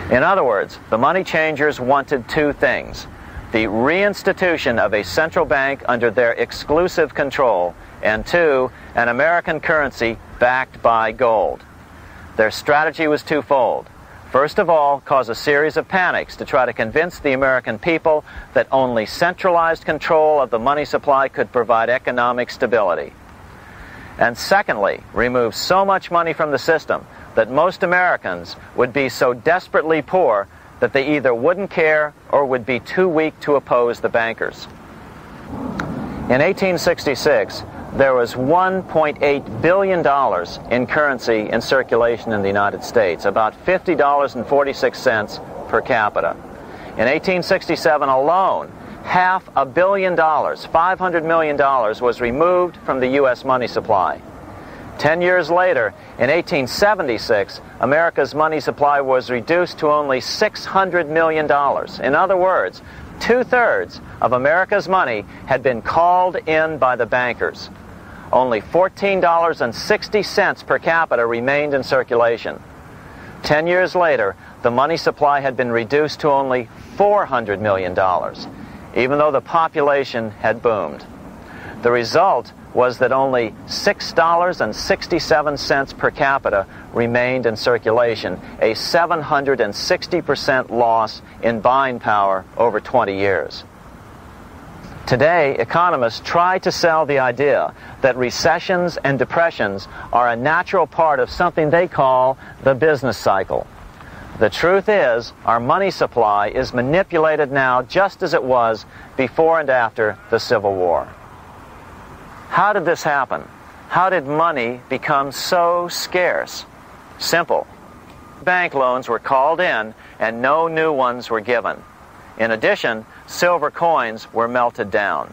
In other words, the money changers wanted two things: the reinstitution of a central bank under their exclusive control, and two, an American currency backed by gold. Their strategy was twofold. First of all, cause a series of panics to try to convince the American people that only centralized control of the money supply could provide economic stability. And secondly, remove so much money from the system that most Americans would be so desperately poor that they either wouldn't care or would be too weak to oppose the bankers. In 1866, there was $1.8 billion in currency in circulation in the United States, about $50.46 per capita. In 1867 alone, $500 million, $500 million, was removed from the U.S. money supply. 10 years later, in 1876, America's money supply was reduced to only $600 million. In other words, 2/3 of America's money had been called in by the bankers. Only $14.60 per capita remained in circulation. 10 years later, the money supply had been reduced to only $400 million, even though the population had boomed. The result was that only $6.67 per capita remained in circulation, a 760% loss in buying power over 20 years. Today, economists try to sell the idea that recessions and depressions are a natural part of something they call the business cycle. The truth is, our money supply is manipulated now just as it was before and after the Civil War. How did this happen? How did money become so scarce? Simple. Bank loans were called in and no new ones were given. In addition, silver coins were melted down.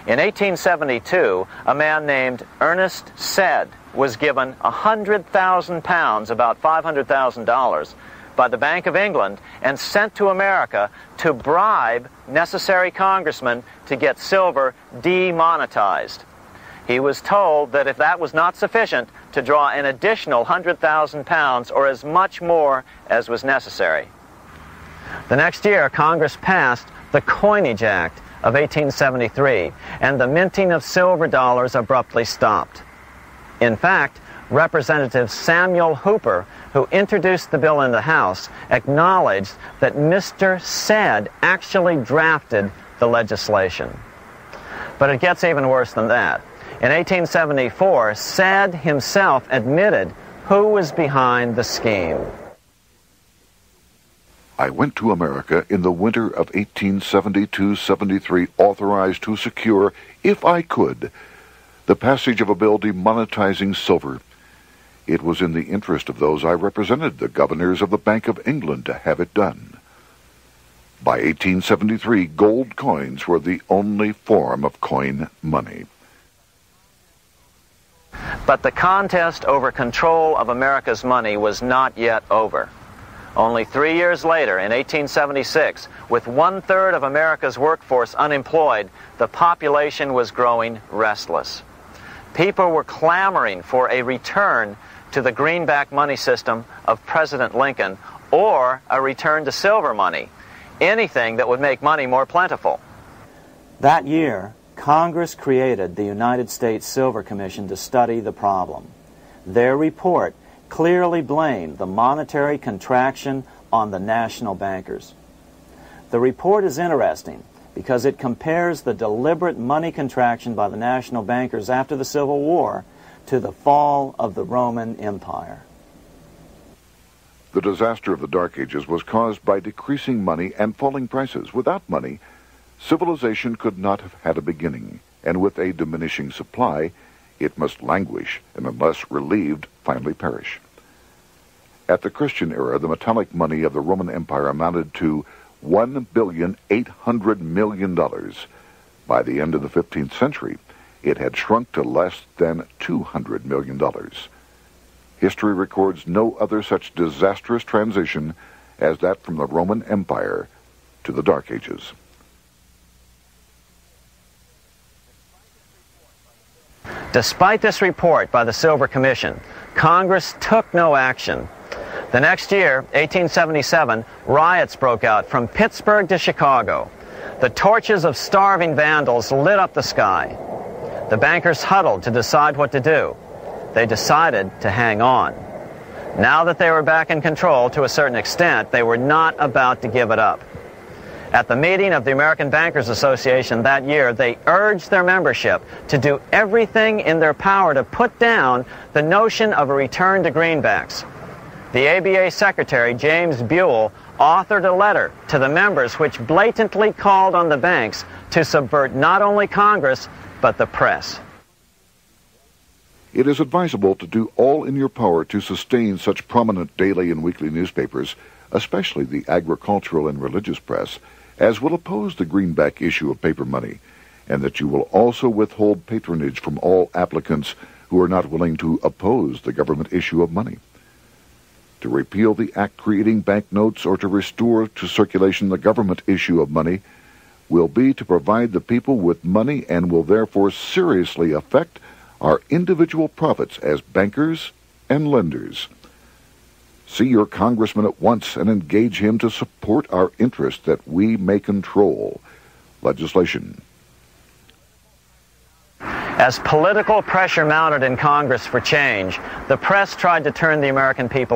In 1872, a man named Ernest Sed was given 100,000 pounds, about $500,000, by the Bank of England and sent to America to bribe necessary congressmen to get silver demonetized. He was told that if that was not sufficient, to draw an additional 100,000 pounds or as much more as was necessary. The next year, Congress passed the Coinage Act of 1873, and the minting of silver dollars abruptly stopped. In fact, Representative Samuel Hooper, who introduced the bill in the House, acknowledged that Mr. Sed actually drafted the legislation. But it gets even worse than that. In 1874, Sed himself admitted who was behind the scheme. I went to America in the winter of 1872-73, authorized to secure, if I could, the passage of a bill demonetizing silver. It was in the interest of those I represented, the governors of the Bank of England, to have it done. By 1873, gold coins were the only form of coin money. But the contest over control of America's money was not yet over. Only 3 years later, in 1876, with 1/3 of America's workforce unemployed, the population was growing restless. People were clamoring for a return to the greenback money system of President Lincoln or a return to silver money, anything that would make money more plentiful. That year, Congress created the United States Silver Commission to study the problem. Their report clearly blamed the monetary contraction on the national bankers. The report is interesting because it compares the deliberate money contraction by the national bankers after the Civil War to the fall of the Roman Empire. The disaster of the Dark Ages was caused by decreasing money and falling prices. Without money, civilization could not have had a beginning, and with a diminishing supply, it must languish, and unless relieved, finally perish. At the Christian era, the metallic money of the Roman Empire amounted to $1,800,000,000. By the end of the 15th century, it had shrunk to less than $200 million. History records no other such disastrous transition as that from the Roman Empire to the Dark Ages. Despite this report by the Silver Commission, Congress took no action. The next year, 1877, riots broke out from Pittsburgh to Chicago. The torches of starving vandals lit up the sky. The bankers huddled to decide what to do. They decided to hang on. Now that they were back in control to a certain extent, they were not about to give it up. At the meeting of the American Bankers Association that year, they urged their membership to do everything in their power to put down the notion of a return to greenbacks. The ABA Secretary, James Buell, authored a letter to the members which blatantly called on the banks to subvert not only Congress, but the press. It is advisable to do all in your power to sustain such prominent daily and weekly newspapers, especially the agricultural and religious press, as will oppose the greenback issue of paper money, and that you will also withhold patronage from all applicants who are not willing to oppose the government issue of money. To repeal the act creating banknotes or to restore to circulation the government issue of money will be to provide the people with money and will therefore seriously affect our individual profits as bankers and lenders. See your congressman at once and engage him to support our interest that we may control legislation. As political pressure mounted in Congress for change, the press tried to turn the American people away.